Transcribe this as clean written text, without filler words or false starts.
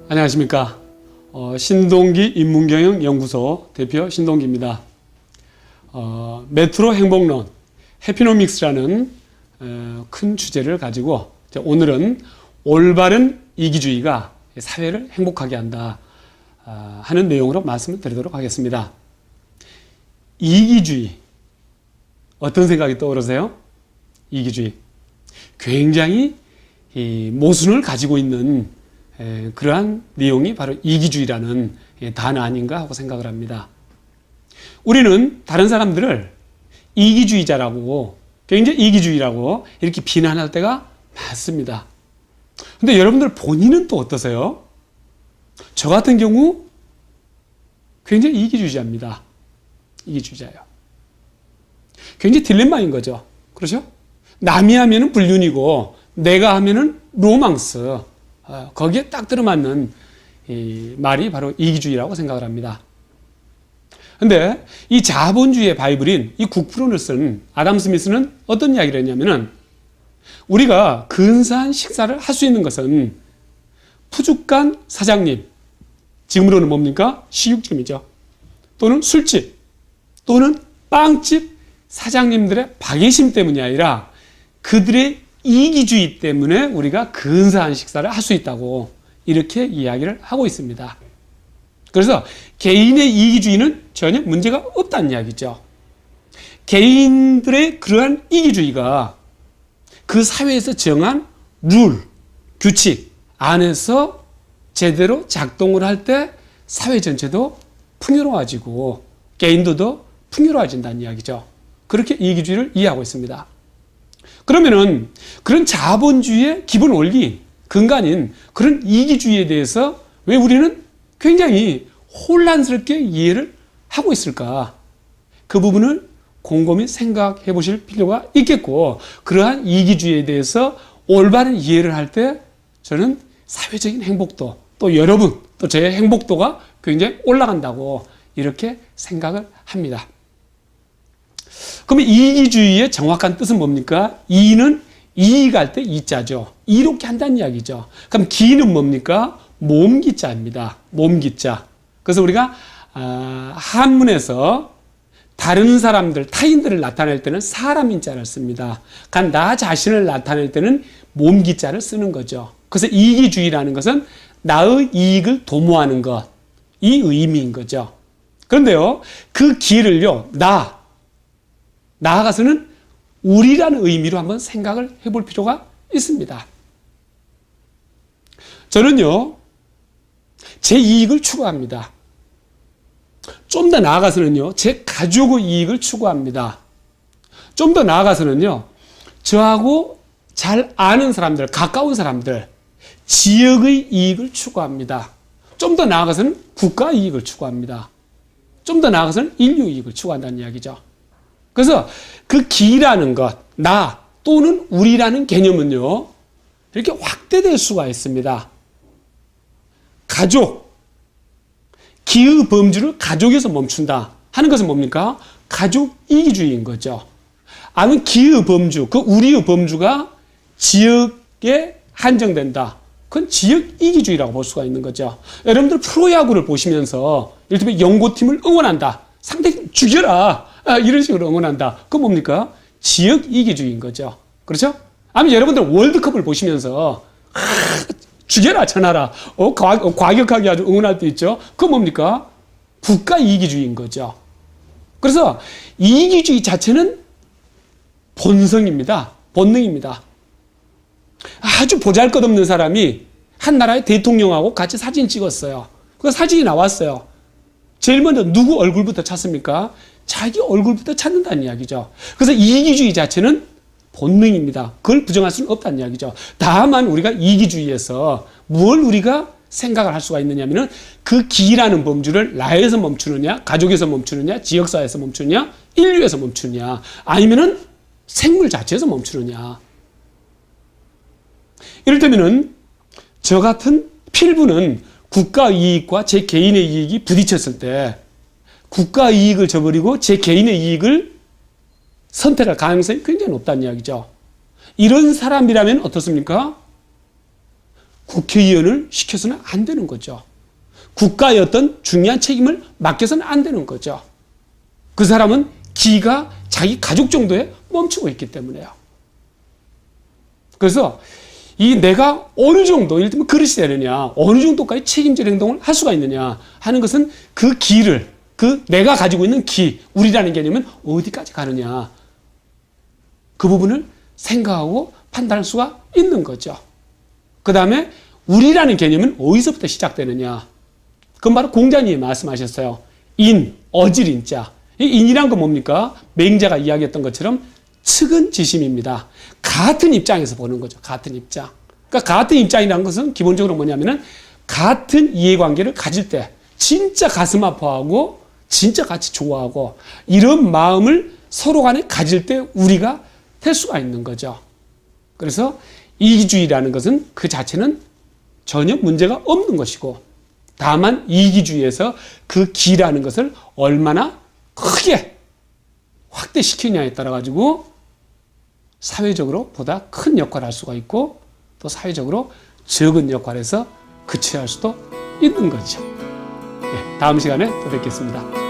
안녕하십니까. 신동기 인문경영연구소 대표 신동기입니다. 메트로 행복론, 해피노믹스라는 큰 주제를 가지고 오늘은 올바른 이기주의가 사회를 행복하게 한다 하는 내용으로 말씀을 드리도록 하겠습니다. 이기주의, 어떤 생각이 떠오르세요? 이기주의. 굉장히 모순을 가지고 있는 그러한 내용이 바로 이기주의라는 단어 아닌가 하고 생각을 합니다. 우리는 다른 사람들을 이기주의자라고, 굉장히 이기주의라고 이렇게 비난할 때가 많습니다. 근데 여러분들 본인은 또 어떠세요? 저 같은 경우 굉장히 이기주의자입니다. 이기주의자예요. 굉장히 딜레마인 거죠. 그렇죠? 남이 하면은 불륜이고 내가 하면은 로망스. 거기에 딱 들어맞는 이 말이 바로 이기주의라고 생각을 합니다. 근데 이 자본주의의 바이블인 이 국부론을 쓴 아담 스미스는 어떤 이야기를 했냐면은 우리가 근사한 식사를 할 수 있는 것은 푸주간 사장님, 지금으로는 뭡니까? 식육점이죠. 또는 술집, 또는 빵집 사장님들의 박애심 때문이 아니라 그들의 이기주의 때문에 우리가 근사한 식사를 할 수 있다고 이렇게 이야기를 하고 있습니다. 그래서 개인의 이기주의는 전혀 문제가 없다는 이야기죠. 개인들의 그러한 이기주의가 그 사회에서 정한 룰, 규칙 안에서 제대로 작동을 할 때 사회 전체도 풍요로워지고 개인도 풍요로워진다는 이야기죠. 그렇게 이기주의를 이해하고 있습니다. 그러면은 그런 자본주의의 기본 원리, 근간인 그런 이기주의에 대해서 왜 우리는 굉장히 혼란스럽게 이해를 하고 있을까? 그 부분을 곰곰이 생각해 보실 필요가 있겠고, 그러한 이기주의에 대해서 올바른 이해를 할 때 저는 사회적인 행복도, 또 여러분, 또 저의 행복도가 굉장히 올라간다고 이렇게 생각을 합니다. 그러면 이기주의의 정확한 뜻은 뭡니까? 이는 이익할 때 이자죠. 이롭게 한다는 이야기죠. 그럼 기는 뭡니까? 몸기자입니다. 몸기자. 그래서 우리가 한문에서 다른 사람들, 타인들을 나타낼 때는 사람인자를 씁니다. 그러니까 나 자신을 나타낼 때는 몸기자를 쓰는 거죠. 그래서 이기주의라는 것은 나의 이익을 도모하는 것, 이 의미인 거죠. 그런데요, 그 기를요, 나아가서는 우리라는 의미로 한번 생각을 해볼 필요가 있습니다. 저는요, 제 이익을 추구합니다. 좀 더 나아가서는요, 제 가족의 이익을 추구합니다. 좀 더 나아가서는요, 저하고 잘 아는 사람들, 가까운 사람들, 지역의 이익을 추구합니다. 좀 더 나아가서는 국가 이익을 추구합니다. 좀 더 나아가서는 인류 이익을 추구한다는 이야기죠. 그래서 그 기라는 것, 나 또는 우리라는 개념은요, 이렇게 확대될 수가 있습니다. 가족, 기의 범주를 가족에서 멈춘다 하는 것은 뭡니까? 가족 이기주의인 거죠. 아니면 기의 범주, 그 우리의 범주가 지역에 한정된다. 그건 지역 이기주의라고 볼 수가 있는 거죠. 여러분들 프로야구를 보시면서 이를테면 연고팀을 응원한다. 상대팀 죽여라. 이런 식으로 응원한다. 그건 뭡니까? 지역 이기주의인 거죠. 그렇죠? 아니면 여러분들 월드컵을 보시면서 죽여라 쳐놔라. 과격하게 아주 응원할 때 있죠. 그건 뭡니까? 국가 이기주의인 거죠. 그래서 이기주의 자체는 본성입니다. 본능입니다. 아주 보잘것없는 사람이 한 나라의 대통령하고 같이 사진 찍었어요. 그 사진이 나왔어요. 제일 먼저 누구 얼굴부터 찾습니까? 자기 얼굴부터 찾는다는 이야기죠. 그래서 이기주의 자체는 본능입니다. 그걸 부정할 수는 없다는 이야기죠. 다만 우리가 이기주의에서 뭘 우리가 생각을 할 수가 있느냐면은 그 기라는 범주를 나에서 멈추느냐, 가족에서 멈추느냐, 지역사회에서 멈추느냐, 인류에서 멈추느냐, 아니면은 생물 자체에서 멈추느냐. 이를테면은 저 같은 필부는 국가 이익과 제 개인의 이익이 부딪혔을 때 국가 이익을 저버리고 제 개인의 이익을 선택할 가능성이 굉장히 높다는 이야기죠. 이런 사람이라면 어떻습니까? 국회의원을 시켜서는 안 되는 거죠. 국가의 어떤 중요한 책임을 맡겨서는 안 되는 거죠. 그 사람은 기가 자기 가족 정도에 멈추고 있기 때문에요. 그래서 이 내가 어느 정도, 예를 들면 그릇이 되느냐, 어느 정도까지 책임질 행동을 할 수가 있느냐 하는 것은 그 기를, 그 내가 가지고 있는 기, 우리라는 개념은 어디까지 가느냐. 그 부분을 생각하고 판단할 수가 있는 거죠. 그 다음에 우리라는 개념은 어디서부터 시작되느냐. 그건 바로 공자님이 말씀하셨어요. 인, 어질인자. 이 인이란 건 뭡니까? 맹자가 이야기했던 것처럼 측은지심입니다. 같은 입장에서 보는 거죠. 같은 입장. 그러니까 같은 입장이라는 것은 기본적으로 뭐냐면은 같은 이해관계를 가질 때 진짜 가슴 아파하고 진짜 같이 좋아하고 이런 마음을 서로 간에 가질 때 우리가 될 수가 있는 거죠. 그래서 이기주의라는 것은 그 자체는 전혀 문제가 없는 것이고 다만 이기주의에서 그 기라는 것을 얼마나 크게 확대시키냐에 따라 가지고 사회적으로 보다 큰 역할을 할 수가 있고 또 사회적으로 적은 역할에서 그쳐야 할 수도 있는 거죠. 네, 다음 시간에 또 뵙겠습니다.